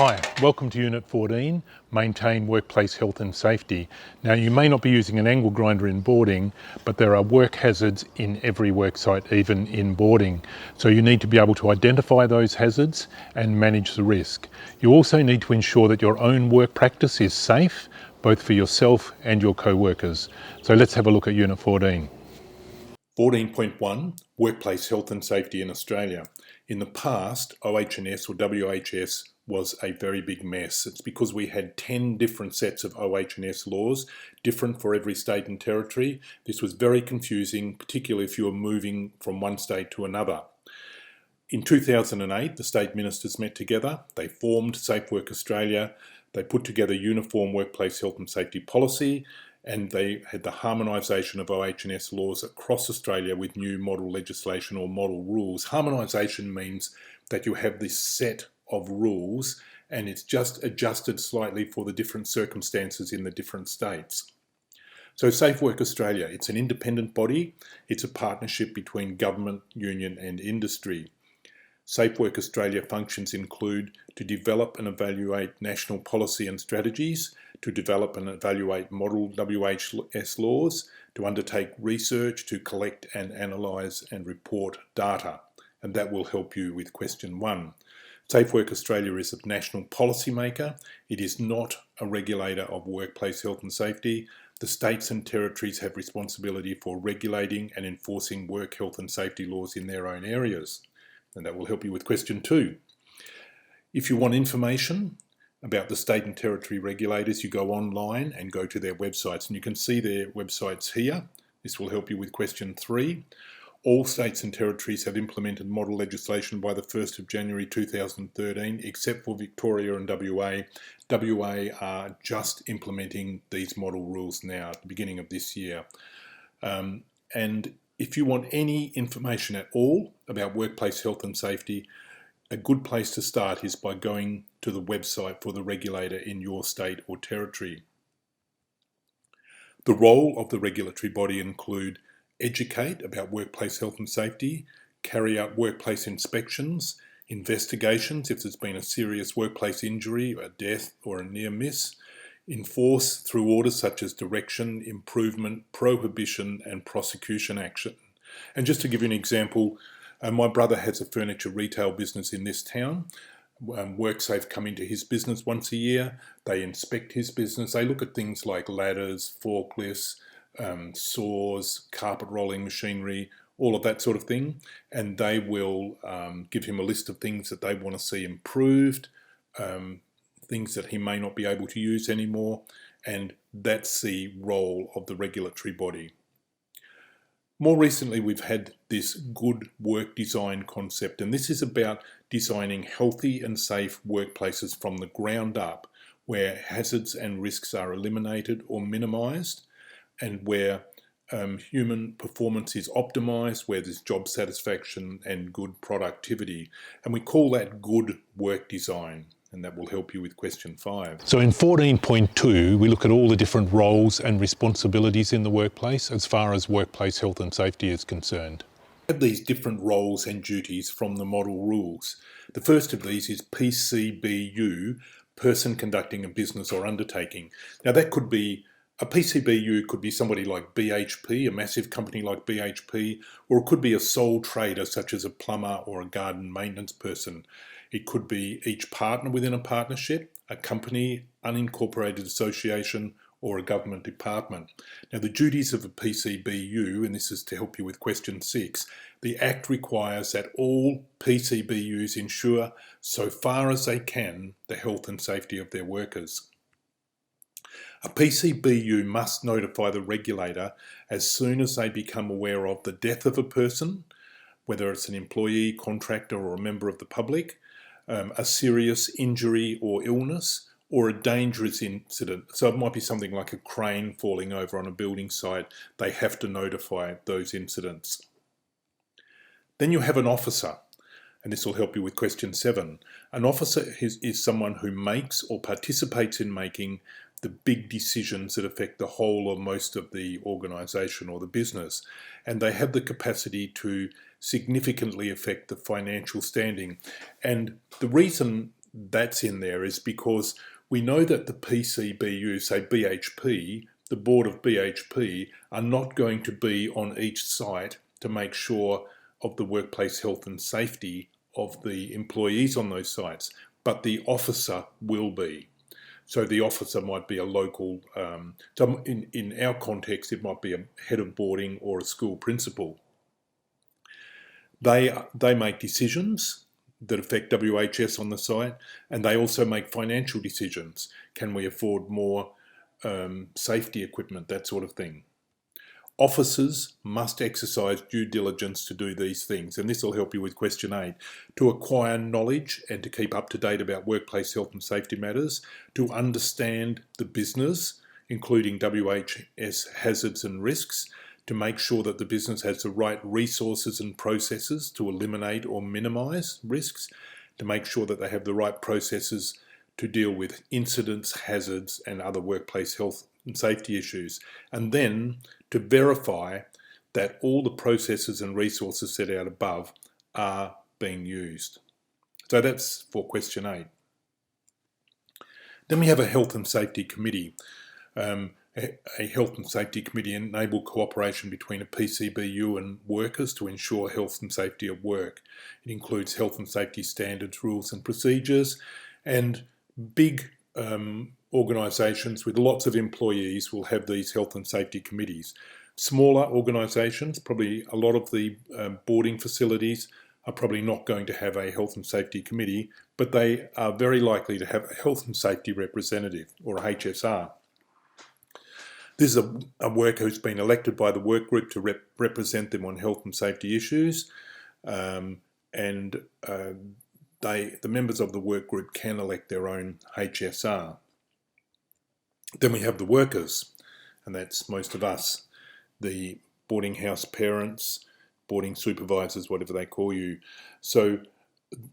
Hi, welcome to Unit 14, Maintain Workplace Health and Safety. Now you may not be using an angle grinder in boarding, but there are work hazards in every worksite, even in boarding. So you need to be able to identify those hazards and manage the risk. You also need to ensure that your own work practice is safe, both for yourself and your co-workers. So let's have a look at Unit 14. 14.1, Workplace Health and Safety in Australia. In the past, OH&S or WHS was a very big mess. It's because we had 10 different sets of OH&S laws, different for every state and territory. This was very confusing, particularly if you were moving from one state to another. In 2008, the state ministers met together. They formed Safe Work Australia. They put together uniform workplace health and safety policy, and they had the harmonisation of OH&S laws across Australia with new model legislation or model rules. Harmonisation means that you have this set of rules and it's just adjusted slightly for the different circumstances in the different states. So Safe Work Australia, it's an independent body. It's a partnership between government, union and industry. Safe Work Australia functions include to develop and evaluate national policy and strategies, to develop and evaluate model WHS laws, to undertake research, to collect and analyse and report data. And that will help you with question 1. Safe Work Australia is a national policy maker. It is not a regulator of workplace health and safety. The states and territories have responsibility for regulating and enforcing work health and safety laws in their own areas. And that will help you with question 2. If you want information about the state and territory regulators, you go online and go to their websites, and you can see their websites here. This will help you with question 3. All states and territories have implemented model legislation by the 1st of January 2013, except for Victoria and WA. WA are just implementing these model rules now at the beginning of this year. And if you want any information at all about workplace health and safety, a good place to start is by going to the website for the regulator in your state or territory. The role of the regulatory body include educate about workplace health and safety, carry out workplace inspections, investigations if there's been a serious workplace injury, a death or a near miss, enforce through orders such as direction, improvement, prohibition and prosecution action. And just to give you an example, my brother has a furniture retail business in this town. WorkSafe come into his business once a year. They inspect his business. They look at things like ladders, forklifts, saws, carpet rolling machinery, all of that sort of thing. And they will give him a list of things that they want to see improved, things that he may not be able to use anymore. And that's the role of the regulatory body. More recently, we've had this good work design concept, and this is about designing healthy and safe workplaces from the ground up, where hazards and risks are eliminated or minimised, and where human performance is optimised, where there's job satisfaction and good productivity. And we call that good work design. And that will help you with question 5. So in 14.2, we look at all the different roles and responsibilities in the workplace as far as workplace health and safety is concerned. We have these different roles and duties from the model rules. The first of these is PCBU, person conducting a business or undertaking. Now that could be, a PCBU could be somebody like BHP, a massive company like BHP, or it could be a sole trader such as a plumber or a garden maintenance person. It could be each partner within a partnership, a company, unincorporated association, or a government department. Now the duties of a PCBU, and this is to help you with question 6, the Act requires that all PCBUs ensure, so far as they can, the health and safety of their workers. A PCBU must notify the regulator as soon as they become aware of the death of a person, whether it's an employee, contractor, or a member of the public, a serious injury or illness, or a dangerous incident. So it might be something like a crane falling over on a building site. They have to notify those incidents. Then you have an officer, and this will help you with question 7. An officer is someone who makes or participates in making the big decisions that affect the whole or most of the organisation or the business, and they have the capacity to significantly affect the financial standing. And the reason that's in there is because we know that the PCBU, say BHP, the board of BHP, are not going to be on each site to make sure of the workplace health and safety of the employees on those sites, but the officer will be. So the officer might be a local, in our context, it might be a head of boarding or a school principal. They make decisions that affect WHS on the site, and they also make financial decisions. Can we afford more safety equipment, that sort of thing. Officers must exercise due diligence to do these things, and this will help you with question 8, to acquire knowledge and to keep up to date about workplace health and safety matters, to understand the business, including WHS hazards and risks, to make sure that the business has the right resources and processes to eliminate or minimise risks, to make sure that they have the right processes to deal with incidents, hazards and other workplace health and safety issues, and then to verify that all the processes and resources set out above are being used. So that's for question 8. Then we have a health and safety committee. A health and safety committee enable cooperation between a PCBU and workers to ensure health and safety at work. It includes health and safety standards, rules and procedures, and big organisations with lots of employees will have these health and safety committees. Smaller organisations, probably a lot of the boarding facilities are probably not going to have a health and safety committee, but they are very likely to have a health and safety representative, or a HSR. This is a worker who's been elected by the work group to represent them on health and safety issues, the members of the work group can elect their own HSR. Then we have the workers, and that's most of us, the boarding house parents, boarding supervisors, whatever they call you. So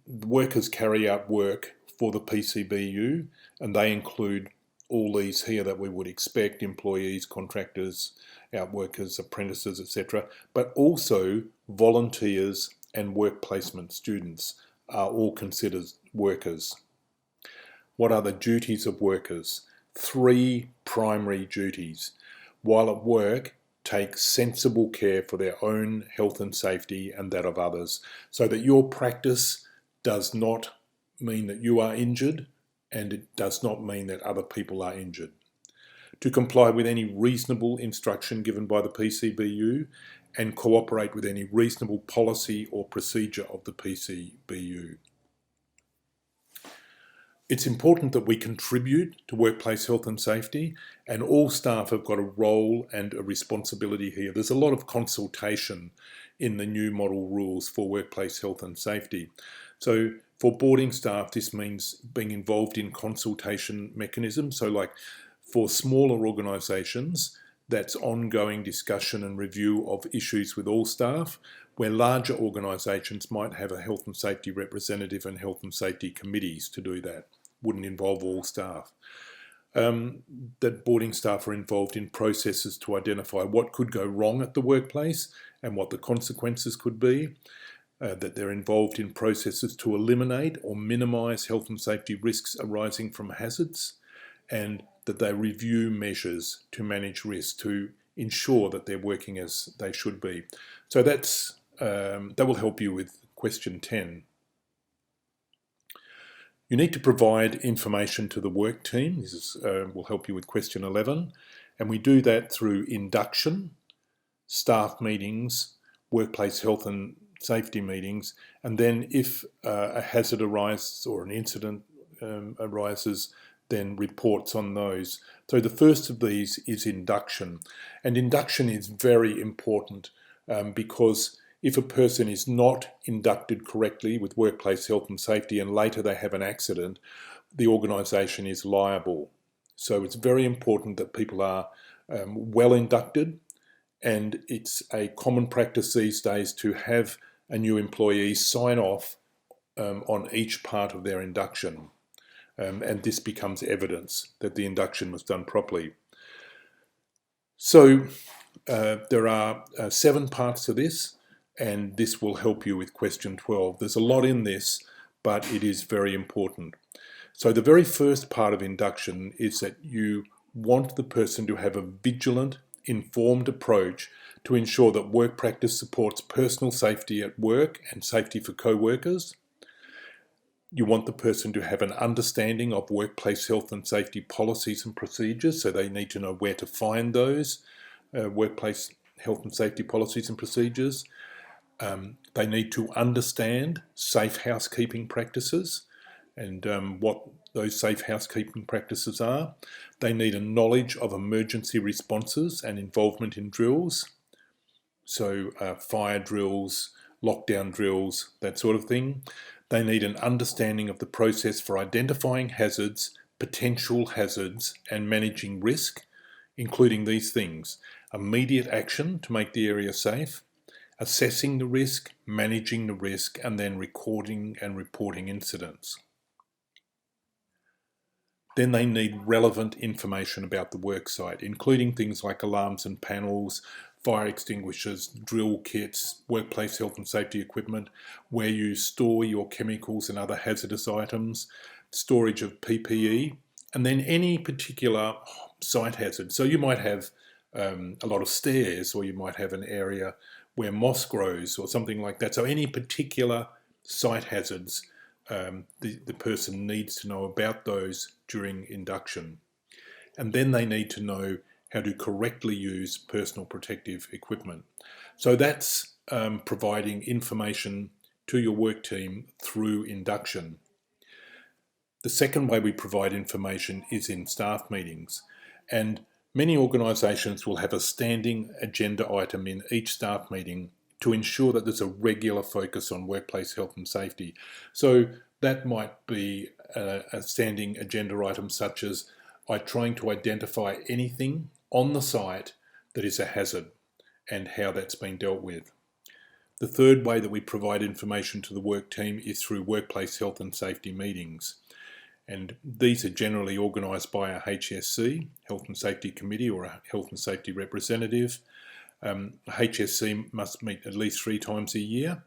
workers carry out work for the PCBU, and they include all these here that we would expect: employees, contractors, outworkers, apprentices, etc. But also volunteers and work placement students are all considered workers. What are the duties of workers? 3 primary duties. While at work, take sensible care for their own health and safety and that of others, so that your practice does not mean that you are injured, and it does not mean that other people are injured. To comply with any reasonable instruction given by the PCBU and cooperate with any reasonable policy or procedure of the PCBU. It's important that we contribute to workplace health and safety, and all staff have got a role and a responsibility here. There's a lot of consultation in the new model rules for workplace health and safety. So for boarding staff, this means being involved in consultation mechanisms. So like for smaller organisations, that's ongoing discussion and review of issues with all staff, where larger organisations might have a health and safety representative and health and safety committees to do that. Wouldn't involve all staff. That boarding staff are involved in processes to identify what could go wrong at the workplace and what the consequences could be. That they're involved in processes to eliminate or minimise health and safety risks arising from hazards, and that they review measures to manage risk to ensure that they're working as they should be. So that will help you with question 10. You need to provide information to the work team. This will help you with question 11. And we do that through induction, staff meetings, workplace health and safety meetings, and then if a hazard arises or an incident arises, then reports on those. So the first of these is induction. And induction is very important because if a person is not inducted correctly with workplace health and safety and later they have an accident, the organisation is liable. So it's very important that people are well inducted, and it's a common practice these days to have a new employee sign off on each part of their induction. And this becomes evidence that the induction was done properly. So there are 7 parts to this, and this will help you with question 12. There's a lot in this, but it is very important. So the very first part of induction is that you want the person to have a vigilant, informed approach to ensure that work practice supports personal safety at work and safety for co-workers. You want the person to have an understanding of workplace health and safety policies and procedures, so they need to know where to find those workplace health and safety policies and procedures. They need to understand safe housekeeping practices and what those safe housekeeping practices are. They need a knowledge of emergency responses and involvement in drills, so fire drills, lockdown drills, that sort of thing. They need an understanding of the process for identifying hazards, potential hazards, and managing risk, including these things: immediate action to make the area safe, assessing the risk, managing the risk, and then recording and reporting incidents. Then they need relevant information about the worksite, including things like alarms and panels, fire extinguishers, drill kits, workplace health and safety equipment, where you store your chemicals and other hazardous items, storage of PPE, and then any particular site hazard. So you might have a lot of stairs, or you might have an area where moss grows or something like that. So any particular site hazards, the person needs to know about those during induction. And then they need to know how to correctly use personal protective equipment. So that's providing information to your work team through induction. The second way we provide information is in staff meetings, and many organisations will have a standing agenda item in each staff meeting to ensure that there's a regular focus on workplace health and safety. So that might be a standing agenda item such as trying to identify anything on the site that is a hazard and how that's been dealt with. The third way that we provide information to the work team is through workplace health and safety meetings. And these are generally organised by a HSC, Health and Safety Committee, or a Health and Safety Representative. A HSC must meet at least 3 times a year.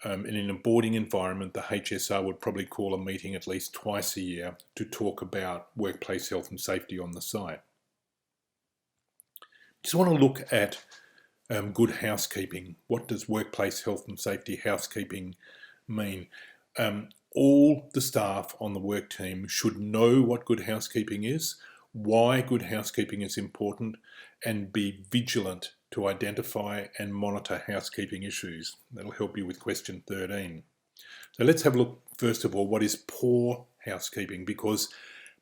And in a boarding environment, the HSR would probably call a meeting at least twice a year to talk about workplace health and safety on the site. Just want to look at good housekeeping. What does workplace health and safety housekeeping mean? All the staff on the work team should know what good housekeeping is, why good housekeeping is important, and be vigilant to identify and monitor housekeeping issues. That'll help you with question 13. So let's have a look, first of all, what is poor housekeeping, because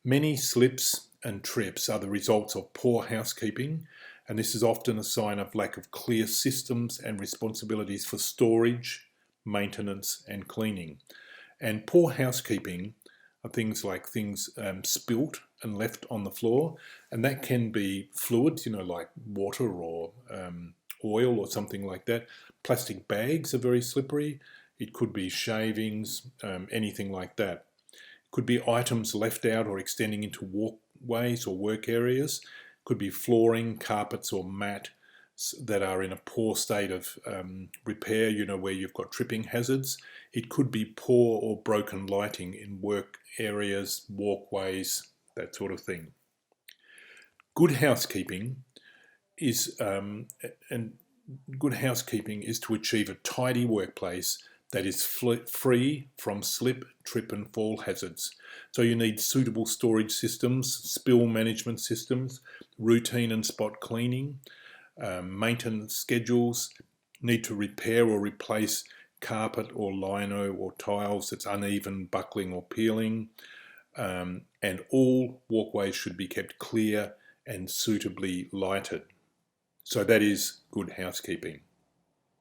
many slips and trips are the results of poor housekeeping, and this is often a sign of lack of clear systems and responsibilities for storage, maintenance, and cleaning. And poor housekeeping are things like things spilt and left on the floor, and that can be fluids, like water or oil or something like that. Plastic bags are very slippery. It could be shavings, anything like that. It could be items left out or extending into walkways or work areas. It could be flooring, carpets, or mat that are in a poor state of repair, where you've got tripping hazards. It could be poor or broken lighting in work areas, walkways, that sort of thing. Good housekeeping is to achieve a tidy workplace that is free from slip, trip and fall hazards. So you need suitable storage systems, spill management systems, routine and spot cleaning, maintenance schedules, need to repair or replace carpet or lino or tiles that's uneven, buckling or peeling, and all walkways should be kept clear and suitably lighted. So that is good housekeeping.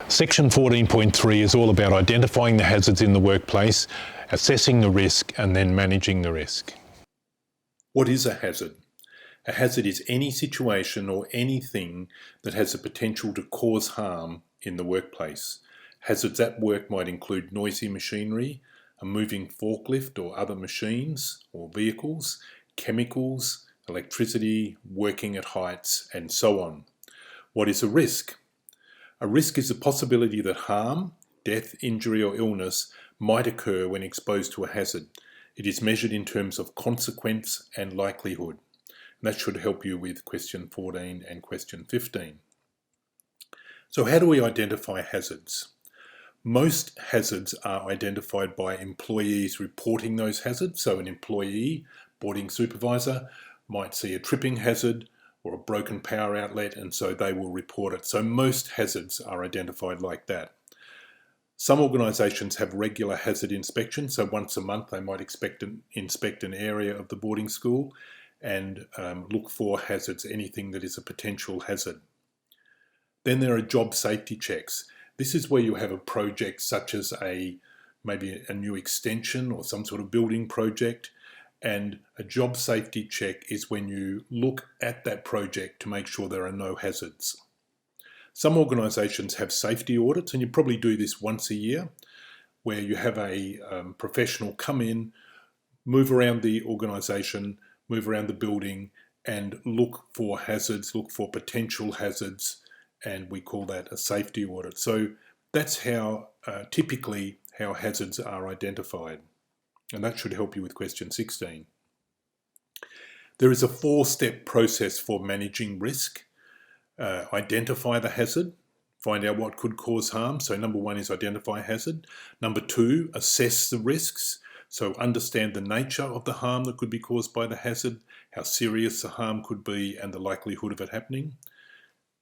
Section 14.3 is all about identifying the hazards in the workplace, assessing the risk, and then managing the risk. What is a hazard? A hazard is any situation or anything that has the potential to cause harm in the workplace. Hazards at work might include noisy machinery, a moving forklift or other machines or vehicles, chemicals, electricity, working at heights, and so on. What is a risk? A risk is the possibility that harm, death, injury, or illness might occur when exposed to a hazard. It is measured in terms of consequence and likelihood. And that should help you with question 14 and question 15. So how do we identify hazards? Most hazards are identified by employees reporting those hazards. So an employee, boarding supervisor, might see a tripping hazard or a broken power outlet, and so they will report it. So most hazards are identified like that. Some organisations have regular hazard inspections, so once a month they might inspect an area of the boarding school and look for hazards, anything that is a potential hazard. Then there are job safety checks. This is where you have a project such as maybe a new extension or some sort of building project, and a job safety check is when you look at that project to make sure there are no hazards. Some organisations have safety audits, and you probably do this once a year, where you have a professional come in, move around the organisation, move around the building, and look for hazards, look for potential hazards, and we call that a safety audit. So that's how typically how hazards are identified, and that should help you with question 16. There is a 4-step process for managing risk. Identify the hazard, find out what could cause harm. So number 1 is identify hazard. Number 2, assess the risks. So understand the nature of the harm that could be caused by the hazard, how serious the harm could be, and the likelihood of it happening.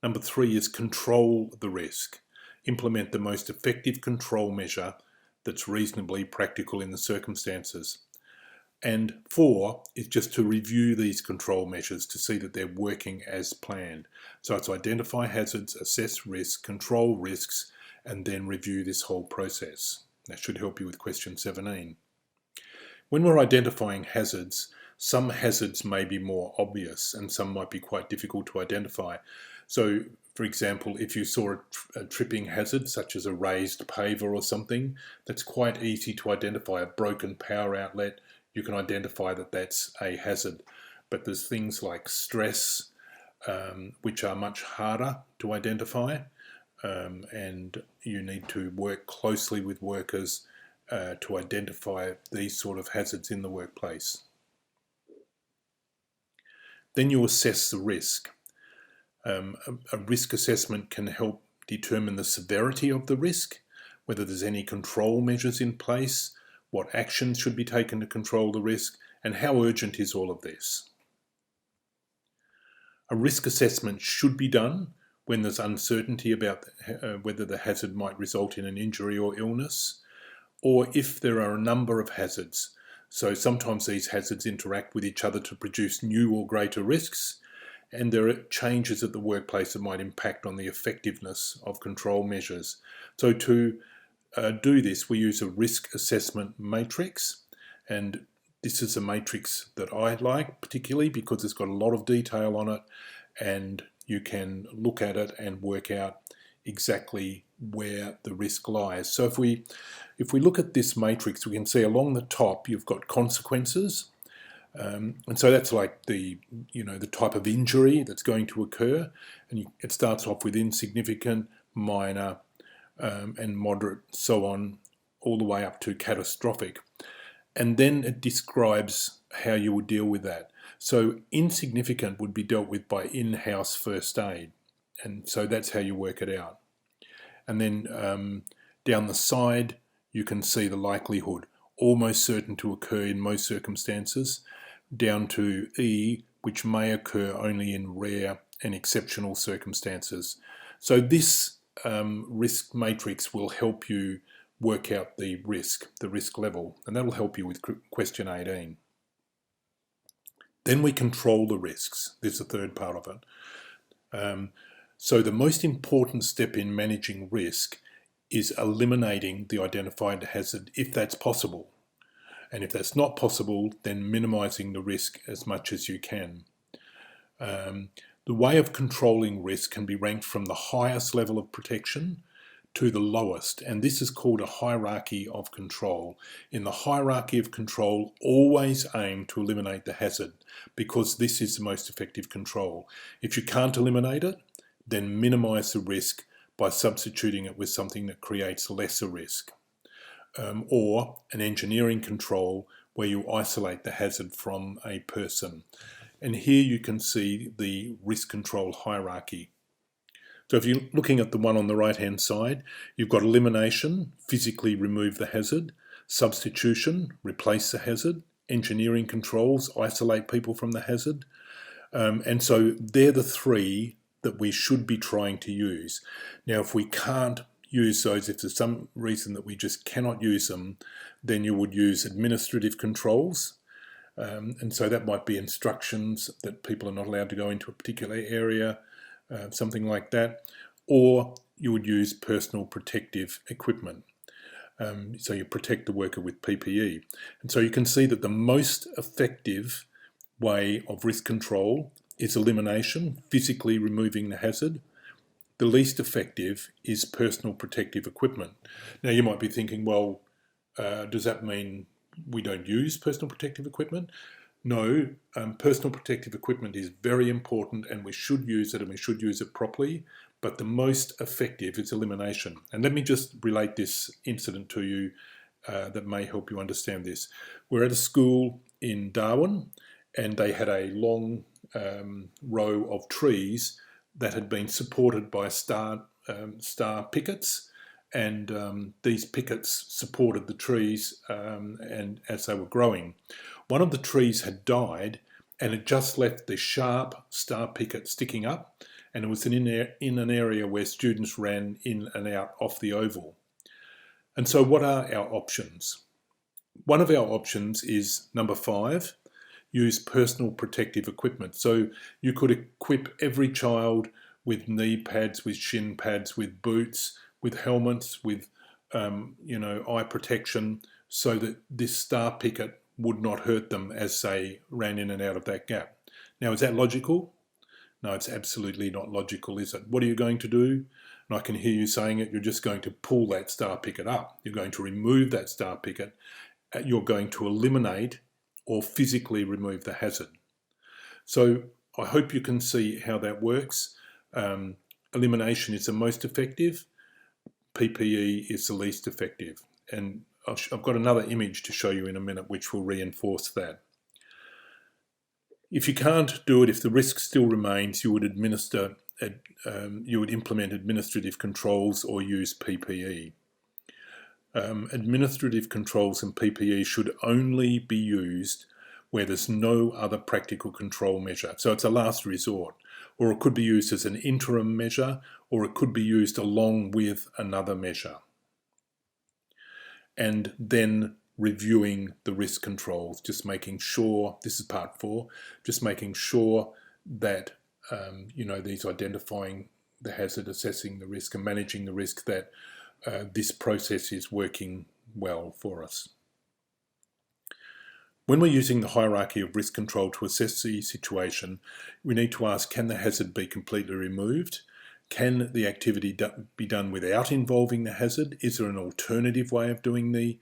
Number 3 is control the risk. Implement the most effective control measure that's reasonably practical in the circumstances. And 4 is just to review these control measures to see that they're working as planned. So it's identify hazards, assess risk, control risks, and then review this whole process. That should help you with question 17. When we're identifying hazards, some hazards may be more obvious and some might be quite difficult to identify. So, for example, if you saw a tripping hazard, such as a raised paver or something, that's quite easy to identify. A broken power outlet, you can identify that that's a hazard. But there's things like stress, which are much harder to identify, and you need to work closely with workers to identify these sort of hazards in the workplace. Then you assess the risk. A risk assessment can help determine the severity of the risk, whether there's any control measures in place, what actions should be taken to control the risk, and how urgent is all of this. A risk assessment should be done when there's uncertainty about whether the hazard might result in an injury or illness, or if there are a number of hazards. So sometimes these hazards interact with each other to produce new or greater risks, and there are changes at the workplace that might impact on the effectiveness of control measures. So to do this, we use a risk assessment matrix, and this is a matrix that I like particularly because it's got a lot of detail on it, and you can look at it and work out exactly where the risk lies. So if we look at this matrix, we can see along the top you've got consequences, and so that's like the type of injury that's going to occur, and it starts off with insignificant, minor, and moderate, so on, all the way up to catastrophic. And then it describes how you would deal with that. So insignificant would be dealt with by in-house first aid, and so that's how you work it out. And then down the side you can see the likelihood, almost certain to occur in most circumstances, down to E, which may occur only in rare and exceptional circumstances. So this risk matrix will help you work out the risk level, and that'll help you with question 18. Then we control the risks. This is the third part of it. So the most important step in managing risk is eliminating the identified hazard if that's possible. And if that's not possible, then minimising the risk as much as you can. The way of controlling risk can be ranked from the highest level of protection to the lowest, and this is called a hierarchy of control. In the hierarchy of control, always aim to eliminate the hazard because this is the most effective control. If you can't eliminate it, then minimise the risk by substituting it with something that creates lesser risk. Or an engineering control where you isolate the hazard from a person. And here you can see the risk control hierarchy. So if you're looking at the one on the right-hand side, you've got elimination, physically remove the hazard; substitution, replace the hazard; engineering controls, isolate people from the hazard. And so they're the three that we should be trying to use. Now, if we can't use those, if there's some reason that we just cannot use them, then you would use administrative controls. And so that might be instructions that people are not allowed to go into a particular area, something like that. Or you would use personal protective equipment. So you protect the worker with PPE. And so you can see that the most effective way of risk control is elimination, physically removing the hazard. The least effective is personal protective equipment. Now you might be thinking, well, does that mean we don't use personal protective equipment? No, personal protective equipment is very important and we should use it, and we should use it properly, but the most effective is elimination. And let me just relate this incident to you that may help you understand this. We're at a school in Darwin and they had a long row of trees that had been supported by star pickets, and these pickets supported the trees and as they were growing. One of the trees had died and it just left the sharp star picket sticking up, and it was in an area where students ran in and out off the oval. And so what are our options? One of our options is number 5, use personal protective equipment. So you could equip every child with knee pads, with shin pads, with boots, with helmets, with eye protection, so that this star picket would not hurt them as they ran in and out of that gap. Now, is that logical? No, it's absolutely not logical, is it? What are you going to do? And I can hear you saying it, you're just going to pull that star picket up. You're going to remove that star picket. You're going to eliminate or physically remove the hazard. So I hope you can see how that works. Elimination is the most effective. PPE is the least effective. And I've got another image to show you in a minute which will reinforce that. If you can't do it, if the risk still remains, you would implement administrative controls or use PPE. Administrative controls and PPE should only be used where there's no other practical control measure. So it's a last resort, or it could be used as an interim measure, or it could be used along with another measure. And then reviewing the risk controls, just making sure, this is part 4, just making sure that, these identifying the hazard, assessing the risk and managing the risk, that this process is working well for us. When we're using the hierarchy of risk control to assess the situation, we need to ask, can the hazard be completely removed? Can the activity be done without involving the hazard? Is there an alternative way of doing the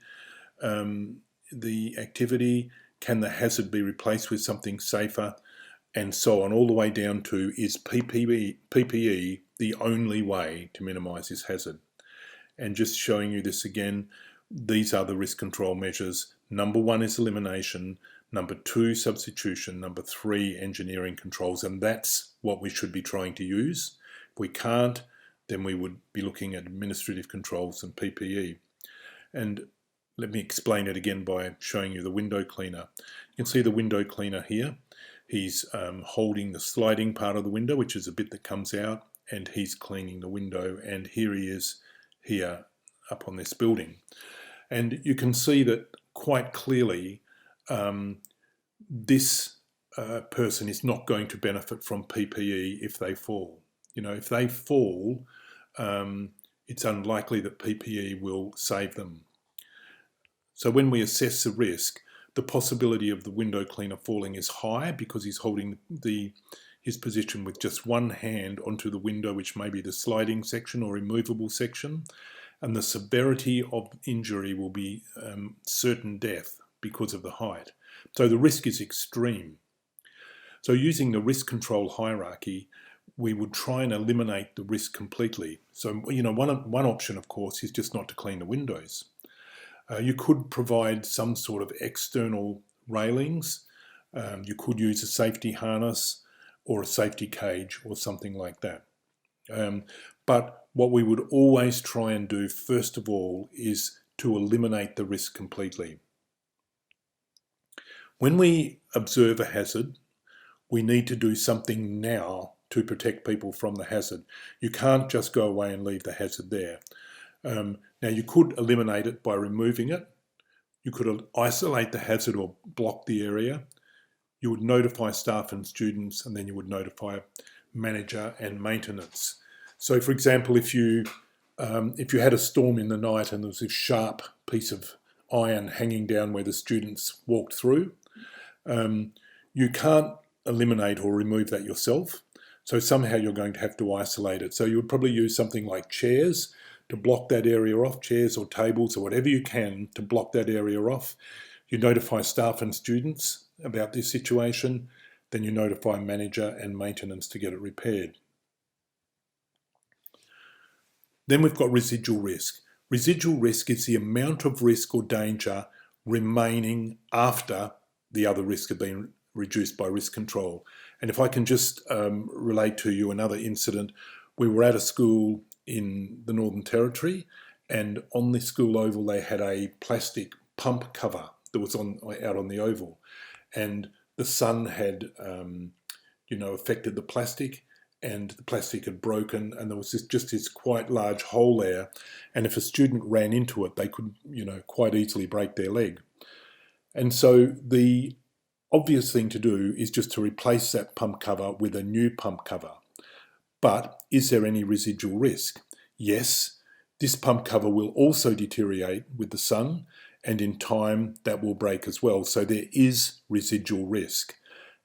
activity? Can the hazard be replaced with something safer? And so on, all the way down to, is PPE the only way to minimise this hazard? And just showing you this again, these are the risk control measures. Number 1 is elimination. Number 2, substitution. Number 3, engineering controls. And that's what we should be trying to use. If we can't, then we would be looking at administrative controls and PPE. And let me explain it again by showing you the window cleaner. You can see the window cleaner here. He's holding the sliding part of the window, which is a bit that comes out, and he's cleaning the window. And here he is here up on this building. And you can see that quite clearly this person is not going to benefit from PPE if they fall. If they fall, it's unlikely that PPE will save them. So when we assess the risk, the possibility of the window cleaner falling is high because he's holding his position with just one hand onto the window, which may be the sliding section or removable section, and the severity of injury will be certain death because of the height. So the risk is extreme. So using the risk control hierarchy, we would try and eliminate the risk completely. So one option, of course, is just not to clean the windows. You could provide some sort of external railings. You could use a safety harness or a safety cage or something like that. But what we would always try and do first of all is to eliminate the risk completely. When we observe a hazard, we need to do something now to protect people from the hazard. You can't just go away and leave the hazard there. Now you could eliminate it by removing it. You could isolate the hazard or block the area. You would notify staff and students, and then you would notify manager and maintenance. So for example, if you had a storm in the night and there was this sharp piece of iron hanging down where the students walked through, you can't eliminate or remove that yourself. So somehow you're going to have to isolate it. So you would probably use something like chairs to block that area off, chairs or tables or whatever you can to block that area off. You notify staff and students about this situation, then you notify manager and maintenance to get it repaired. Then we've got residual risk. Residual risk is the amount of risk or danger remaining after the other risks have been reduced by risk control. And if I can just relate to you another incident, we were at a school in the Northern Territory, and on the school oval they had a plastic pump cover that was out on the oval, and the sun had affected the plastic, and the plastic had broken, and there was just this quite large hole there, and if a student ran into it, they could quite easily break their leg. And so the obvious thing to do is just to replace that pump cover with a new pump cover. But is there any residual risk? Yes, this pump cover will also deteriorate with the sun, and in time that will break as well. So there is residual risk.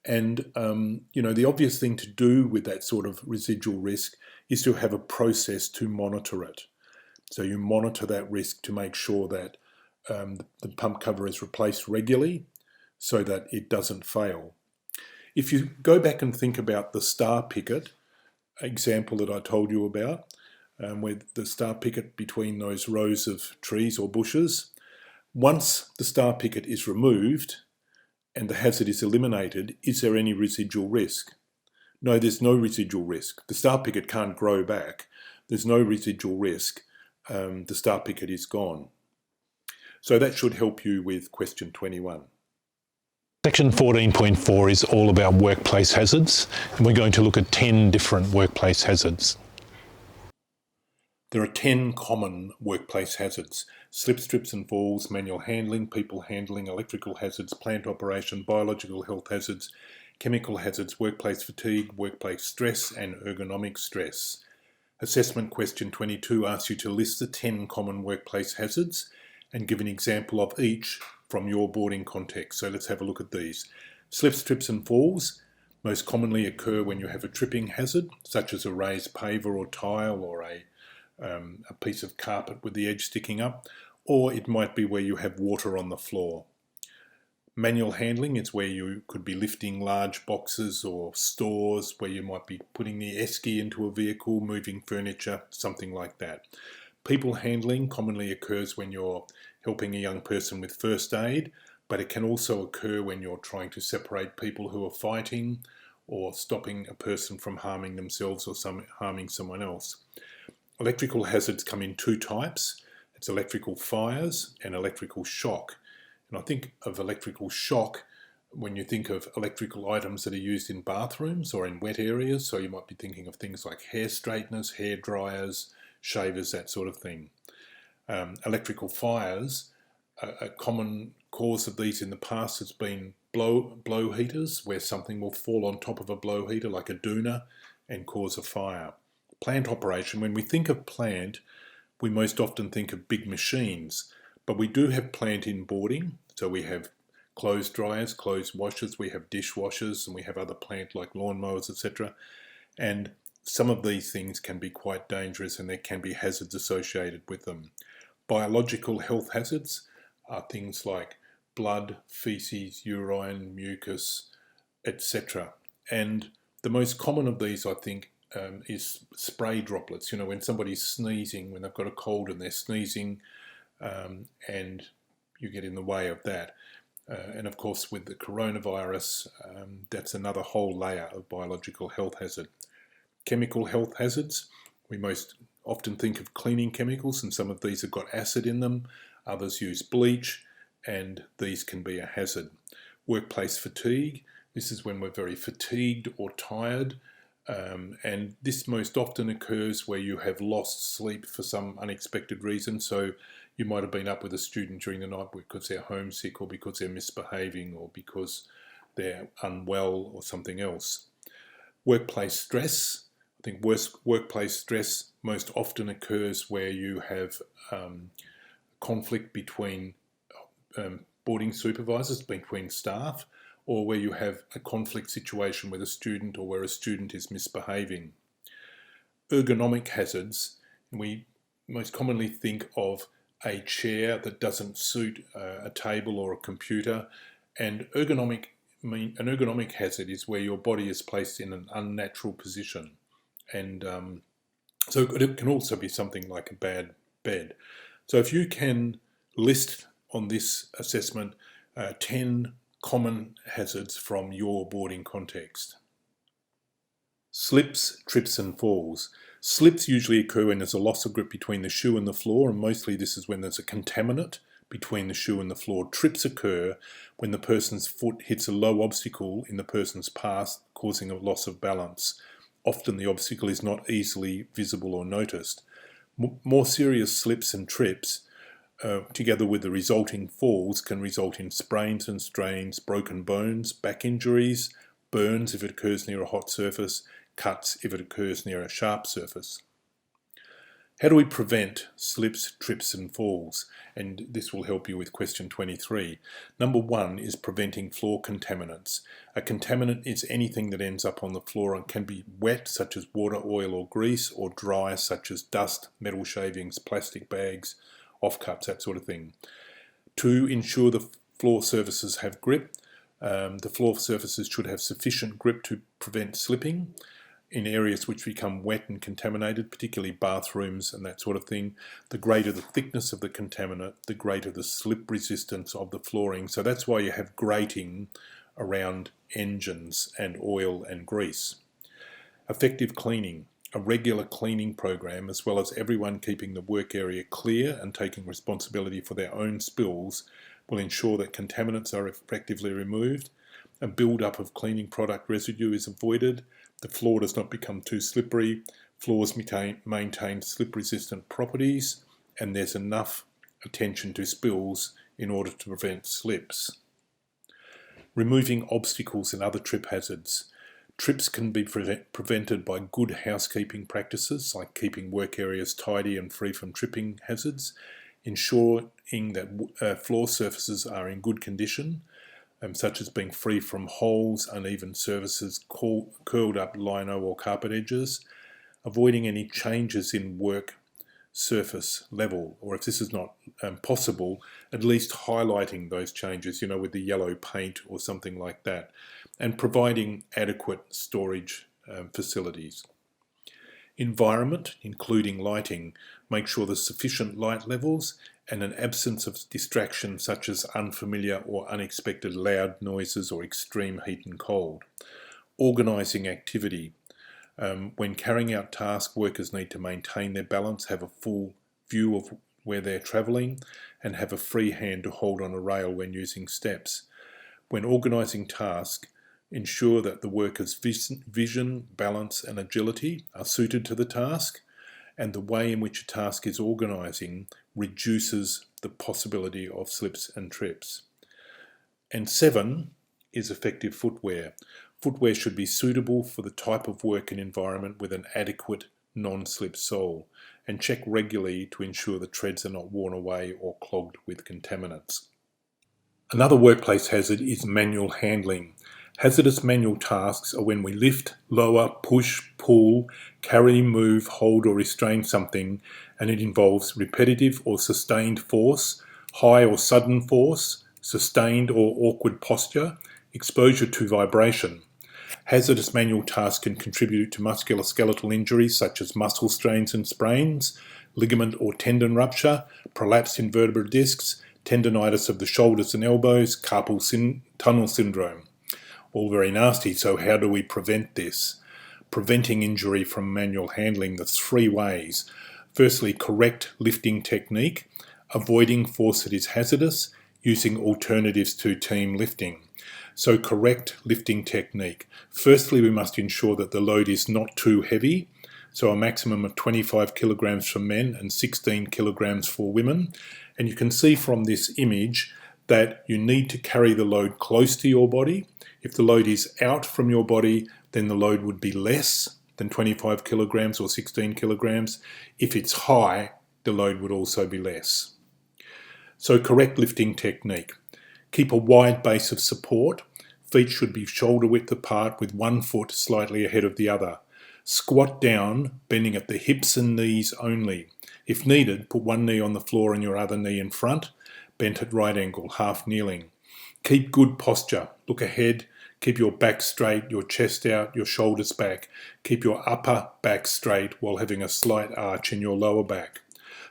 And, the obvious thing to do with that sort of residual risk is to have a process to monitor it. So you monitor that risk to make sure that the pump cover is replaced regularly so that it doesn't fail. If you go back and think about the star picket example that I told you about, with the star picket between those rows of trees or bushes, once the star picket is removed and the hazard is eliminated, is there any residual risk? No, there's no residual risk. The star picket can't grow back. There's no residual risk. The star picket is gone. So that should help you with question 21. Section 14.4 is all about workplace hazards, and we're going to look at 10 different workplace hazards. There are 10 common workplace hazards: slips, trips and falls, manual handling, people handling, electrical hazards, plant operation, biological health hazards, chemical hazards, workplace fatigue, workplace stress and ergonomic stress. Assessment question 22 asks you to list the 10 common workplace hazards and give an example of each from your boarding context. So let's have a look at these. Slips, trips and falls most commonly occur when you have a tripping hazard, such as a raised paver or tile or a piece of carpet with the edge sticking up, or it might be where you have water on the floor. Manual handling is where you could be lifting large boxes or stores, where you might be putting the esky into a vehicle, moving furniture, something like that. People handling commonly occurs when you're helping a young person with first aid, but it can also occur when you're trying to separate people who are fighting or stopping a person from harming themselves or harming someone else. Electrical hazards come in two types. It's electrical fires and electrical shock. And I think of electrical shock when you think of electrical items that are used in bathrooms or in wet areas. So you might be thinking of things like hair straighteners, hair dryers, shavers, that sort of thing. Electrical fires, a common cause of these in the past has been blow heaters, where something will fall on top of a blow heater like a doona and cause a fire. Plant operation, when we think of plant, we most often think of big machines, but we do have plant in boarding. So we have clothes dryers, clothes washers, we have dishwashers, and we have other plant like lawnmowers, etc. And some of these things can be quite dangerous, and there can be hazards associated with them. Biological health hazards are things like blood, feces, urine, mucus, etc. And the most common of these, I think, is spray droplets. When somebody's sneezing, when they've got a cold and they're sneezing, and you get in the way of that. And of course, with the coronavirus, that's another whole layer of biological health hazard. Chemical health hazards, we most often think of cleaning chemicals, and some of these have got acid in them. Others use bleach, and these can be a hazard. Workplace fatigue, this is when we're very fatigued or tired, and this most often occurs where you have lost sleep for some unexpected reason. So you might have been up with a student during the night because they're homesick, or because they're misbehaving, or because they're unwell, or something else. Workplace stress, I think workplace stress most often occurs where you have conflict between boarding supervisors, between staff, or where you have a conflict situation with a student, or where a student is misbehaving. Ergonomic hazards, we most commonly think of a chair that doesn't suit a table or a computer, and an ergonomic hazard is where your body is placed in an unnatural position, and so it can also be something like a bad bed. So if you can list on this assessment 10 common hazards from your boarding context. Slips, trips and falls. Slips usually occur when there's a loss of grip between the shoe and the floor, and mostly this is when there's a contaminant between the shoe and the floor. Trips occur when the person's foot hits a low obstacle in the person's path, causing a loss of balance. Often the obstacle is not easily visible or noticed. More serious slips and trips, together with the resulting falls, can result in sprains and strains, broken bones, back injuries, burns if it occurs near a hot surface, cuts if it occurs near a sharp surface. How do we prevent slips, trips and falls? And this will help you with question 23. Number 1 is preventing floor contaminants. A contaminant is anything that ends up on the floor and can be wet, such as water, oil or grease, or dry, such as dust, metal shavings, plastic bags, offcuts, that sort of thing. 2, ensure the floor surfaces have grip. The floor surfaces should have sufficient grip to prevent slipping in areas which become wet and contaminated, particularly bathrooms and that sort of thing. The greater the thickness of the contaminant, the greater the slip resistance of the flooring. So that's why you have grating around engines and oil and grease. Effective cleaning. A regular cleaning program, as well as everyone keeping the work area clear and taking responsibility for their own spills, will ensure that contaminants are effectively removed, a build-up of cleaning product residue is avoided, the floor does not become too slippery, floors maintain slip-resistant properties, and there's enough attention to spills in order to prevent slips. Removing obstacles and other trip hazards. Trips can be prevented by good housekeeping practices, like keeping work areas tidy and free from tripping hazards, ensuring that floor surfaces are in good condition, such as being free from holes, uneven surfaces, curled up lino or carpet edges, avoiding any changes in work surface level, or if this is not possible, at least highlighting those changes, with the yellow paint or something like that, and providing adequate storage facilities. Environment, including lighting. Make sure there's sufficient light levels and an absence of distraction such as unfamiliar or unexpected loud noises or extreme heat and cold. Organising activity. When carrying out tasks, workers need to maintain their balance, have a full view of where they're travelling, and have a free hand to hold on a rail when using steps. When organising tasks, ensure that the worker's vision, balance and agility are suited to the task, and the way in which a task is organising reduces the possibility of slips and trips. And 7 is effective footwear. Footwear should be suitable for the type of work and environment with an adequate non-slip sole, and check regularly to ensure the treads are not worn away or clogged with contaminants. Another workplace hazard is manual handling. Hazardous manual tasks are when we lift, lower, push, pull, carry, move, hold or restrain something, and it involves repetitive or sustained force, high or sudden force, sustained or awkward posture, exposure to vibration. Hazardous manual tasks can contribute to musculoskeletal injuries such as muscle strains and sprains, ligament or tendon rupture, prolapse in vertebral discs, tendinitis of the shoulders and elbows, carpal tunnel syndrome. All very nasty, so how do we prevent this? Preventing injury from manual handling, there's 3 ways. Firstly, correct lifting technique, avoiding force that is hazardous, using alternatives to team lifting. So correct lifting technique. Firstly, we must ensure that the load is not too heavy, so a maximum of 25 kilograms for men and 16 kilograms for women. And you can see from this image that you need to carry the load close to your body. If the load is out from your body, then the load would be less than 25 kilograms or 16 kilograms. If it's high, the load would also be less. So correct lifting technique. Keep a wide base of support. Feet should be shoulder width apart with one foot slightly ahead of the other. Squat down, bending at the hips and knees only. If needed, put one knee on the floor and your other knee in front, bent at right angle, half kneeling. Keep good posture. Look ahead. Keep your back straight, your chest out, your shoulders back. Keep your upper back straight while having a slight arch in your lower back.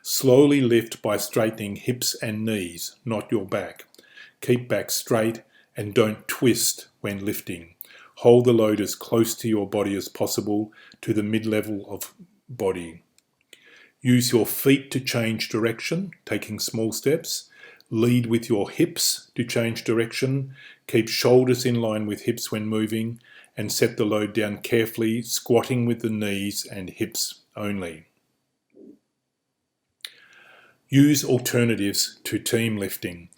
Slowly lift by straightening hips and knees, not your back. Keep back straight and don't twist when lifting. Hold the load as close to your body as possible, to the mid-level of body. Use your feet to change direction, taking small steps. Lead with your hips to change direction. Keep shoulders in line with hips when moving, and set the load down carefully, squatting with the knees and hips only. Use alternatives to team lifting.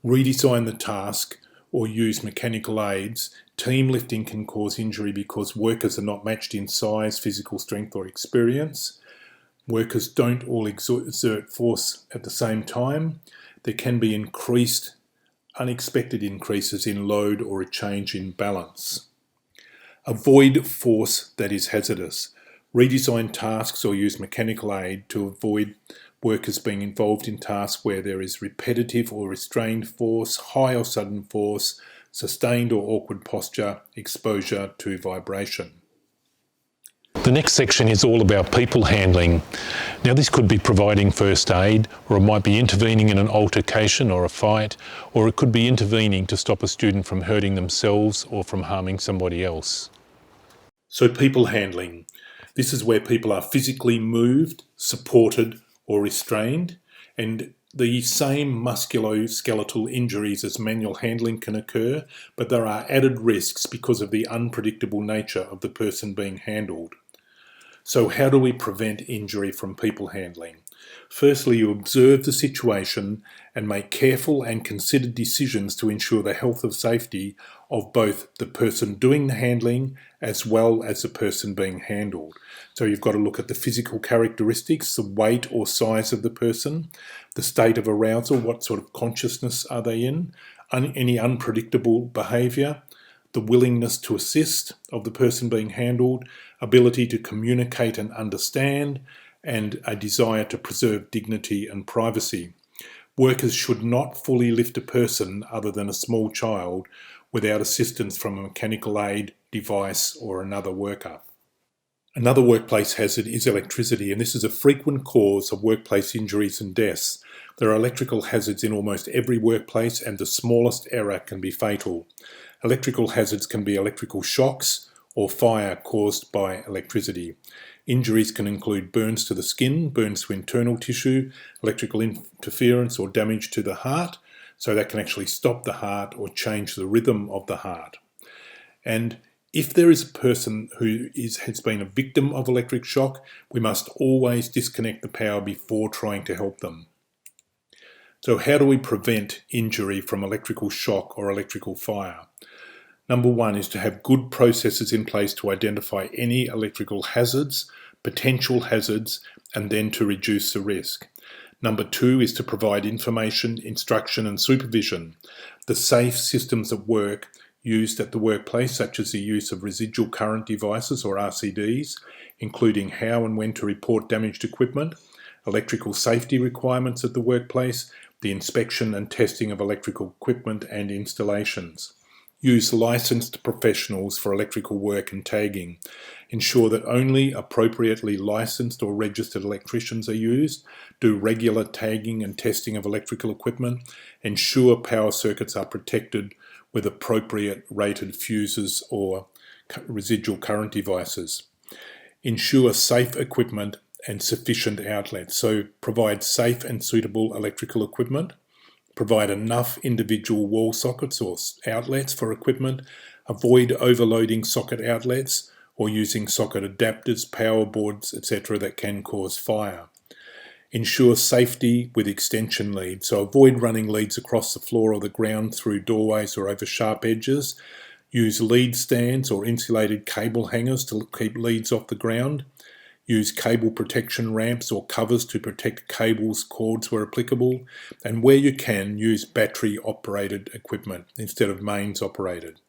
Redesign the task or use mechanical aids. Team lifting can cause injury because workers are not matched in size, physical strength or experience. Workers don't all exert force at the same time. There can be unexpected increases in load or a change in balance. Avoid force that is hazardous. Redesign tasks or use mechanical aid to avoid workers being involved in tasks where there is repetitive or restrained force, high or sudden force, sustained or awkward posture, exposure to vibration. The next section is all about people handling. Now this could be providing first aid, or it might be intervening in an altercation or a fight, or it could be intervening to stop a student from hurting themselves or from harming somebody else. So people handling. This is where people are physically moved, supported or restrained, and the same musculoskeletal injuries as manual handling can occur, but there are added risks because of the unpredictable nature of the person being handled. So how do we prevent injury from people handling? Firstly, you observe the situation and make careful and considered decisions to ensure the health and safety of both the person doing the handling as well as the person being handled. So you've got to look at the physical characteristics, the weight or size of the person, the state of arousal, what sort of consciousness are they in, any unpredictable behaviour, the willingness to assist of the person being handled, ability to communicate and understand, and a desire to preserve dignity and privacy. Workers should not fully lift a person other than a small child without assistance from a mechanical aid, device, or another worker. Another workplace hazard is electricity, and this is a frequent cause of workplace injuries and deaths. There are electrical hazards in almost every workplace, and the smallest error can be fatal. Electrical hazards can be electrical shocks or fire caused by electricity. Injuries can include burns to the skin, burns to internal tissue, electrical interference or damage to the heart, so that can actually stop the heart or change the rhythm of the heart. And if there is a person who has been a victim of electric shock, we must always disconnect the power before trying to help them. So how do we prevent injury from electrical shock or electrical fire? Number one is to have good processes in place to identify any electrical hazards, potential hazards, and then to reduce the risk. Number two is to provide information, instruction, and supervision. The safe systems of work used at the workplace, such as the use of residual current devices or RCDs, including how and when to report damaged equipment, electrical safety requirements at the workplace, the inspection and testing of electrical equipment and installations. Use licensed professionals for electrical work and tagging. Ensure that only appropriately licensed or registered electricians are used. Do regular tagging and testing of electrical equipment. Ensure power circuits are protected with appropriate rated fuses or residual current devices. Ensure safe equipment and sufficient outlets. So provide safe and suitable electrical equipment. Provide enough individual wall sockets or outlets for equipment. Avoid overloading socket outlets or using socket adapters, power boards, etc. that can cause fire. Ensure safety with extension leads. So avoid running leads across the floor or the ground through doorways or over sharp edges. Use lead stands or insulated cable hangers to keep leads off the ground. Use cable protection ramps or covers to protect cables, cords where applicable, and where you can, use battery-operated equipment instead of mains-operated.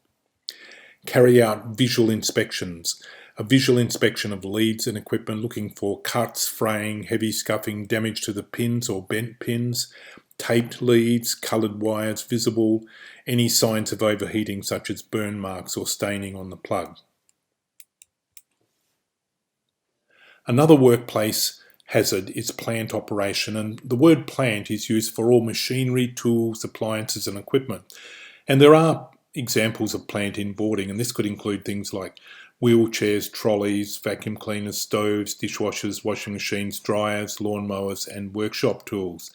Carry out visual inspections. A visual inspection of leads and equipment looking for cuts, fraying, heavy scuffing, damage to the pins or bent pins, taped leads, coloured wires visible, any signs of overheating such as burn marks or staining on the plug. Another workplace hazard is plant operation, and the word plant is used for all machinery, tools, appliances and equipment. And there are examples of plant in boarding, and this could include things like wheelchairs, trolleys, vacuum cleaners, stoves, dishwashers, washing machines, dryers, lawnmowers and workshop tools.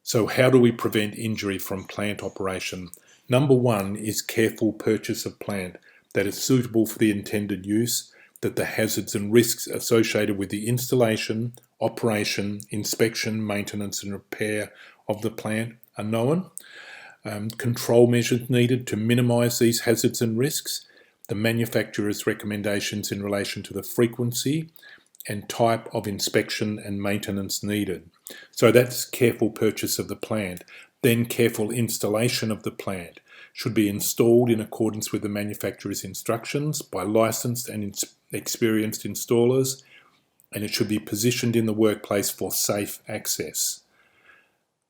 So how do we prevent injury from plant operation? Number one is careful purchase of plant that is suitable for the intended use, that the hazards and risks associated with the installation, operation, inspection, maintenance and repair of the plant are known. Control measures needed to minimise these hazards and risks. The manufacturer's recommendations in relation to the frequency and type of inspection and maintenance needed. So that's careful purchase of the plant. Then careful installation of the plant. Should be installed in accordance with the manufacturer's instructions by licensed and experienced installers, and it should be positioned in the workplace for safe access.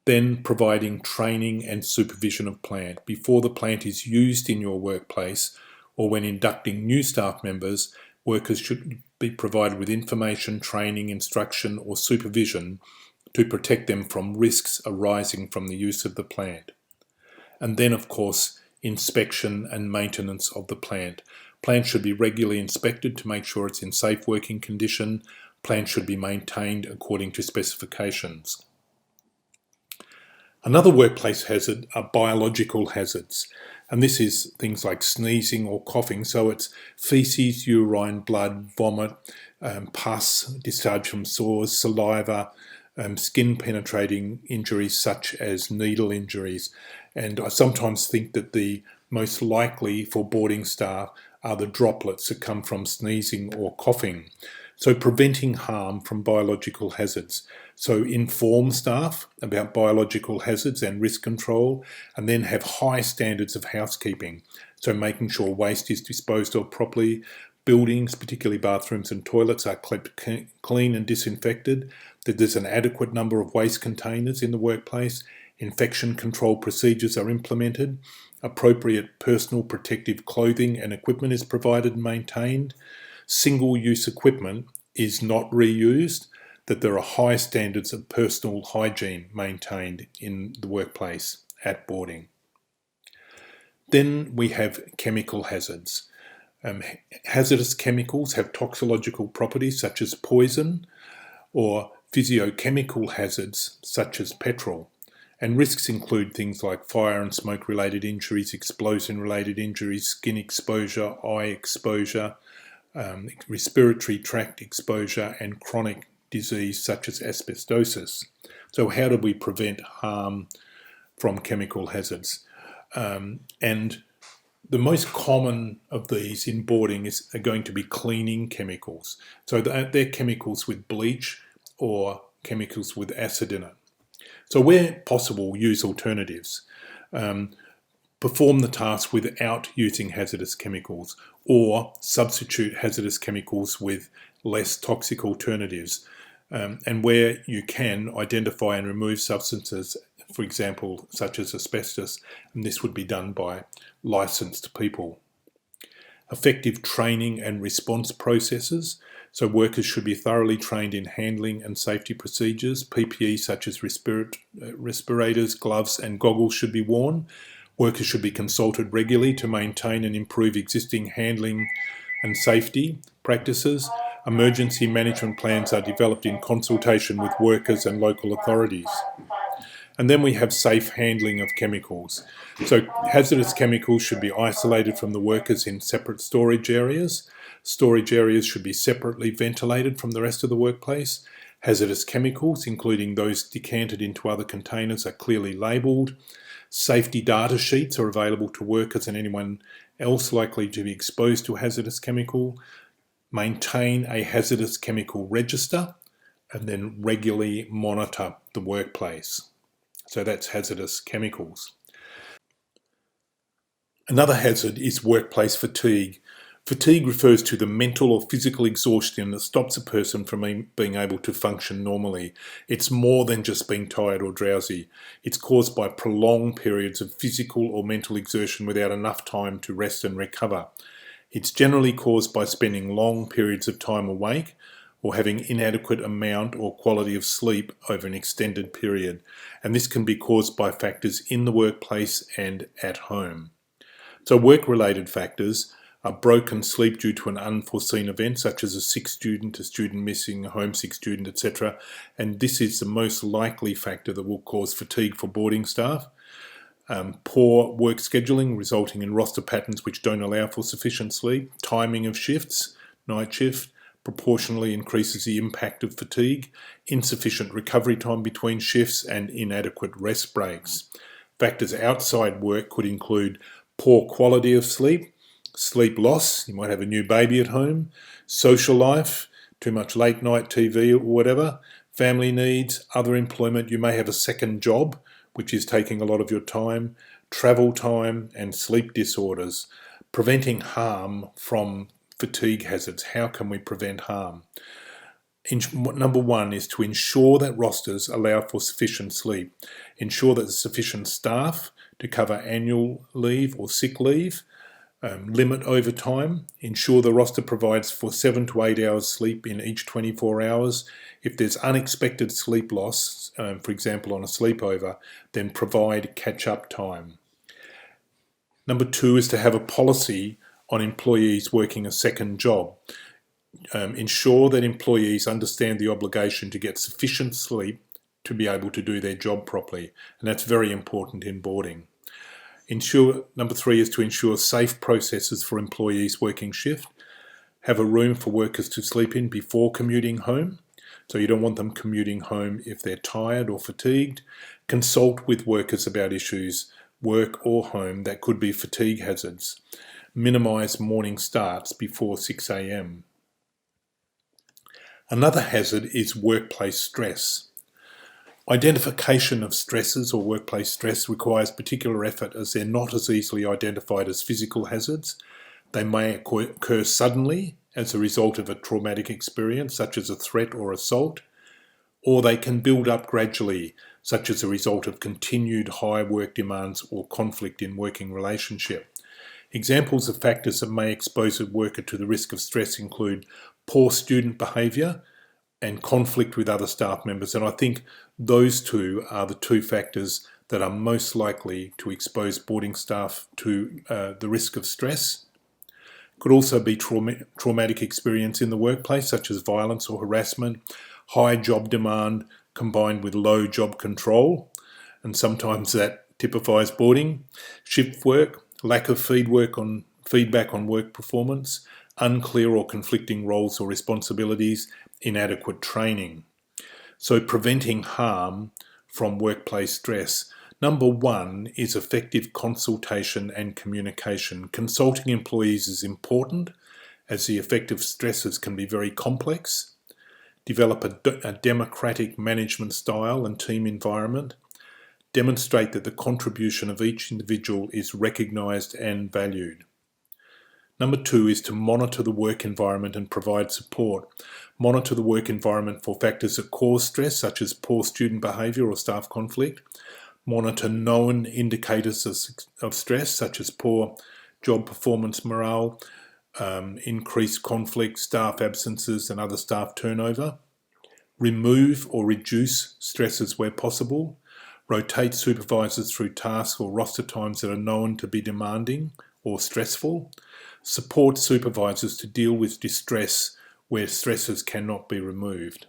Then providing training and supervision of plant. Before the plant is used in your workplace or when inducting new staff members, workers should be provided with information, training, instruction or supervision to protect them from risks arising from the use of the plant. And then, of course, inspection and maintenance of the plant. Plant should be regularly inspected to make sure it's in safe working condition. Plant should be maintained according to specifications. Another workplace hazard are biological hazards, and this is things like sneezing or coughing. So it's feces, urine, blood, vomit, pus, discharge from sores, saliva, skin penetrating injuries such as needle injuries. And I sometimes think that the most likely for boarding staff are the droplets that come from sneezing or coughing. So preventing harm from biological hazards. So inform staff about biological hazards and risk control, and then have high standards of housekeeping. So making sure waste is disposed of properly. Buildings, particularly bathrooms and toilets, are kept clean and disinfected. That there's an adequate number of waste containers in the workplace. Infection control procedures are implemented. Appropriate personal protective clothing and equipment is provided and maintained. Single-use equipment is not reused. That there are high standards of personal hygiene maintained in the workplace at boarding. Then we have chemical hazards. Hazardous chemicals have toxicological properties such as poison, or physiochemical hazards such as petrol. And risks include things like fire and smoke related injuries, explosion related injuries, skin exposure, eye exposure, respiratory tract exposure and chronic disease such as asbestosis. So how do we prevent harm from chemical hazards? And the most common of these in boarding are going to be cleaning chemicals. So they're chemicals with bleach or chemicals with acid in it. So where possible, use alternatives. Perform the task without using hazardous chemicals, or substitute hazardous chemicals with less toxic alternatives. And where you can, identify and remove substances for example, such as asbestos, and this would be done by licensed people. Effective training and response processes. So workers should be thoroughly trained in handling and safety procedures. PPE such as respirators, gloves and goggles should be worn. Workers should be consulted regularly to maintain and improve existing handling and safety practices. Emergency management plans are developed in consultation with workers and local authorities. And then we have safe handling of chemicals. So hazardous chemicals should be isolated from the workers in separate storage areas. Storage areas should be separately ventilated from the rest of the workplace. Hazardous chemicals, including those decanted into other containers, are clearly labelled. Safety data sheets are available to workers and anyone else likely to be exposed to a hazardous chemical. Maintain a hazardous chemical register and then regularly monitor the workplace. So that's hazardous chemicals. Another hazard is workplace fatigue. Fatigue refers to the mental or physical exhaustion that stops a person from being able to function normally. It's more than just being tired or drowsy. It's caused by prolonged periods of physical or mental exertion without enough time to rest and recover. It's generally caused by spending long periods of time awake or having inadequate amount or quality of sleep over an extended period. And this can be caused by factors in the workplace and at home. So work-related factors are broken sleep due to an unforeseen event, such as a sick student, a student missing, a homesick student, etc. And this is the most likely factor that will cause fatigue for boarding staff. Poor work scheduling resulting in roster patterns which don't allow for sufficient sleep. Timing of shifts, night shift, proportionally increases the impact of fatigue. Insufficient recovery time between shifts and inadequate rest breaks. Factors outside work could include poor quality of sleep, sleep loss, you might have a new baby at home, social life, too much late night TV or whatever, family needs, other employment, you may have a second job which is taking a lot of your time, travel time and sleep disorders. Preventing harm from fatigue hazards. How can we prevent harm? Number one is to ensure that rosters allow for sufficient sleep. Ensure that there's sufficient staff to cover annual leave or sick leave. Limit overtime. Ensure the roster provides for 7 to 8 hours sleep in each 24 hours. If there's unexpected sleep loss, for example on a sleepover, then provide catch-up time. Number two is to have a policy on employees working a second job. Ensure that employees understand the obligation to get sufficient sleep to be able to do their job properly, and that's very important in boarding. Number three is to ensure safe processes for employees working shift. Have a room for workers to sleep in before commuting home. So you don't want them commuting home if they're tired or fatigued. Consult with workers about issues, work or home, that could be fatigue hazards. Minimise morning starts before 6 a.m. Another hazard is workplace stress. Identification of stresses or workplace stress requires particular effort as they're not as easily identified as physical hazards. They may occur suddenly as a result of a traumatic experience, such as a threat or assault, or they can build up gradually, such as a result of continued high work demands or conflict in working relationship. Examples of factors that may expose a worker to the risk of stress include poor student behaviour and conflict with other staff members. And I think those two are the two factors that are most likely to expose boarding staff to the risk of stress. Could also be traumatic experience in the workplace, such as violence or harassment, high job demand combined with low job control, and sometimes that typifies boarding, shift work, lack of feedback on work performance, unclear or conflicting roles or responsibilities, inadequate training. So preventing harm from workplace stress. Number one is effective consultation and communication. Consulting employees is important as the effective stresses can be very complex. Develop a democratic management style and team environment. Demonstrate that the contribution of each individual is recognised and valued. Number two is to monitor the work environment and provide support. Monitor the work environment for factors that cause stress, such as poor student behaviour or staff conflict. Monitor known indicators of stress, such as poor job performance morale, increased conflict, staff absences and other staff turnover. Remove or reduce stresses where possible. Rotate supervisors through tasks or roster times that are known to be demanding or stressful. Support supervisors to deal with distress where stresses cannot be removed.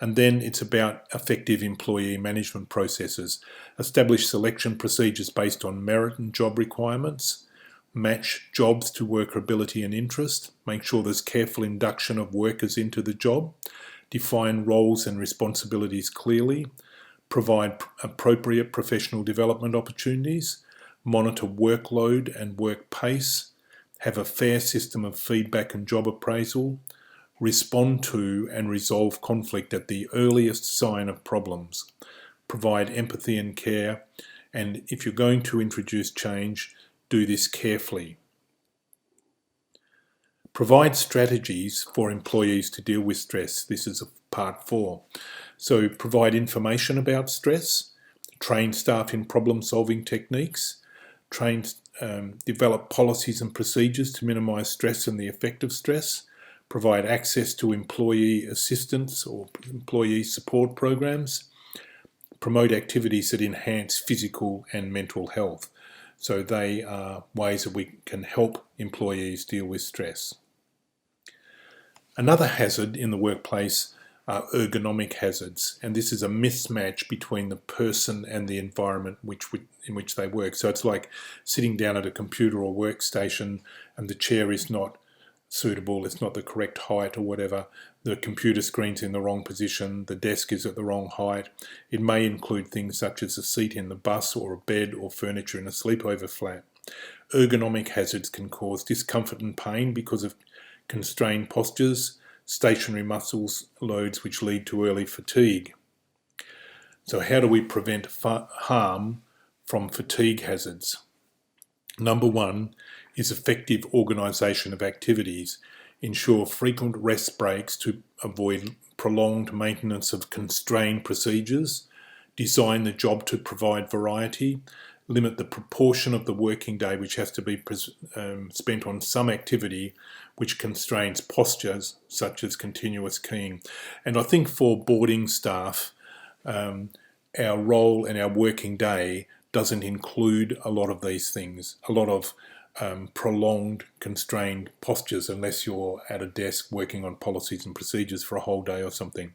And then it's about effective employee management processes. Establish selection procedures based on merit and job requirements. Match jobs to worker ability and interest. Make sure there's careful induction of workers into the job. Define roles and responsibilities clearly. Provide appropriate professional development opportunities. Monitor workload and work pace. Have a fair system of feedback and job appraisal. Respond to and resolve conflict at the earliest sign of problems. Provide empathy and care, and if you're going to introduce change, do this carefully. Provide strategies for employees to deal with stress. This is part 4. So provide information about stress, train staff in problem-solving techniques, develop policies and procedures to minimise stress and the effect of stress, provide access to employee assistance or employee support programs, promote activities that enhance physical and mental health. So they are ways that we can help employees deal with stress. Another hazard in the workplace are ergonomic hazards, and this is a mismatch between the person and the environment in which they work. So it's like sitting down at a computer or workstation and the chair is not suitable, it's not the correct height or whatever, the computer screen's in the wrong position, the desk is at the wrong height. It may include things such as a seat in the bus or a bed or furniture in a sleepover flat. Ergonomic hazards can cause discomfort and pain because of constrained postures, stationary muscles loads which lead to early fatigue. So how do we prevent harm from fatigue hazards? Number 1 is effective organisation of activities. Ensure frequent rest breaks to avoid prolonged maintenance of constrained procedures. Design the job to provide variety. Limit the proportion of the working day which has to be spent on some activity which constrains postures such as continuous keying. And I think for boarding staff, our role and our working day doesn't include a lot of these things, a lot of prolonged constrained postures unless you're at a desk working on policies and procedures for a whole day or something.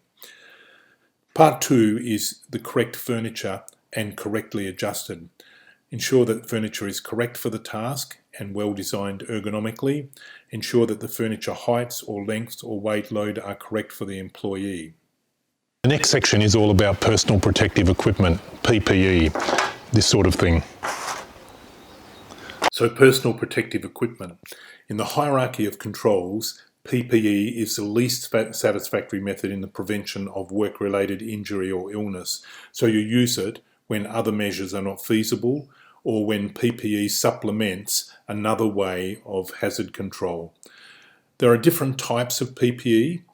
Part 2 is the correct furniture and correctly adjusted. Ensure that furniture is correct for the task and well designed ergonomically. Ensure that the furniture heights or lengths or weight load are correct for the employee. The next section is all about personal protective equipment, PPE, this sort of thing. So personal protective equipment. In the hierarchy of controls, PPE is the least satisfactory method in the prevention of work-related injury or illness. So you use it when other measures are not feasible or when PPE supplements another way of hazard control. There are different types of PPE.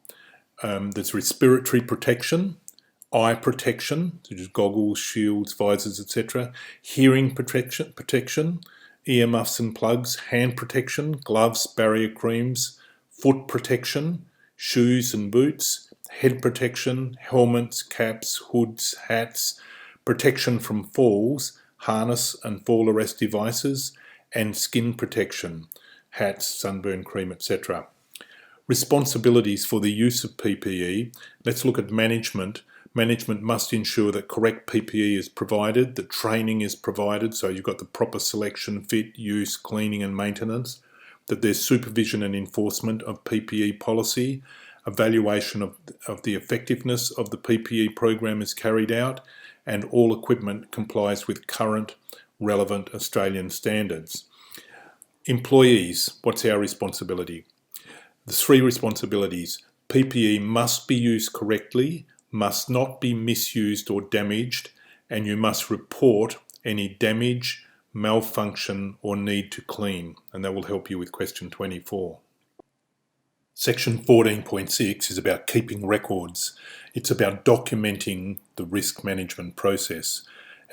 There's respiratory protection, eye protection, such as goggles, shields, visors, etc., hearing protection, earmuffs and plugs, hand protection, gloves, barrier creams, foot protection, shoes and boots, head protection, helmets, caps, hoods, hats, protection from falls, harness and fall arrest devices, and skin protection, hats, sunburn cream, etc. Responsibilities for the use of PPE. Let's look at management. Management must ensure that correct PPE is provided, that training is provided, so you've got the proper selection, fit, use, cleaning and maintenance, that there's supervision and enforcement of PPE policy, evaluation of the effectiveness of the PPE program is carried out, and all equipment complies with current relevant Australian standards. Employees, what's our responsibility? The 3 responsibilities. PPE must be used correctly, must not be misused or damaged, and you must report any damage, malfunction or need to clean, and that will help you with question 24. Section 14.6 is about keeping records. It's about documenting the risk management process.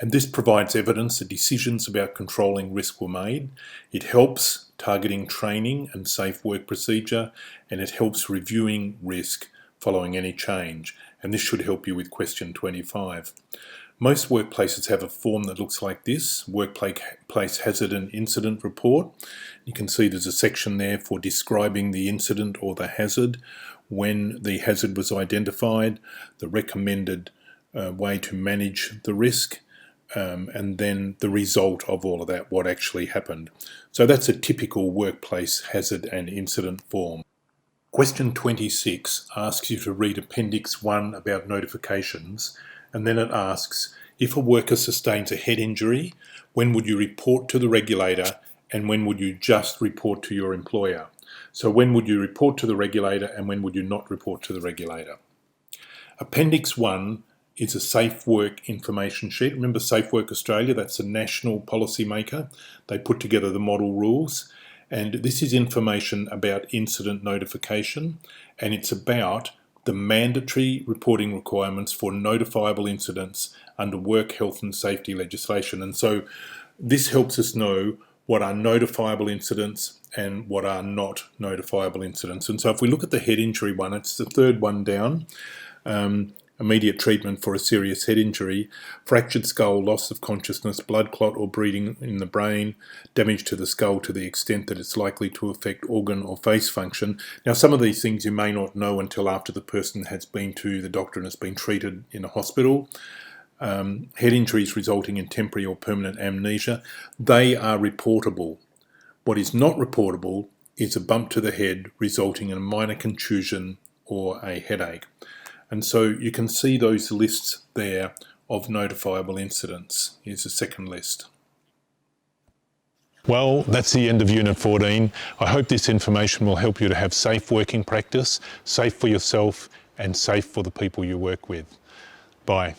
And this provides evidence that decisions about controlling risk were made. It helps targeting training and safe work procedure, and it helps reviewing risk following any change. And this should help you with question 25. Most workplaces have a form that looks like this, Workplace Hazard and Incident Report. You can see there's a section there for describing the incident or the hazard, when the hazard was identified, the recommended way to manage the risk, and then the result of all of that, what actually happened. So that's a typical workplace hazard and incident form. Question 26 asks you to read Appendix 1 about notifications, and then it asks, if a worker sustains a head injury, when would you report to the regulator and when would you just report to your employer? So when would you report to the regulator and when would you not report to the regulator? Appendix 1 is a Safe Work information sheet. Remember Safe Work Australia, that's a national policy maker. They put together the model rules, and this is information about incident notification, and it's about the mandatory reporting requirements for notifiable incidents under work health and safety legislation. And so this helps us know what are notifiable incidents and what are not notifiable incidents. And so if we look at the head injury one, it's the third one down. Immediate treatment for a serious head injury, fractured skull, loss of consciousness, blood clot or bleeding in the brain, damage to the skull to the extent that it's likely to affect organ or face function. Now, some of these things you may not know until after the person has been to the doctor and has been treated in a hospital. Head injuries resulting in temporary or permanent amnesia, they are reportable. What is not reportable is a bump to the head resulting in a minor contusion or a headache. And so you can see those lists there of notifiable incidents. Here's the second list. Well, that's the end of Unit 14. I hope this information will help you to have safe working practice, safe for yourself and safe for the people you work with. Bye.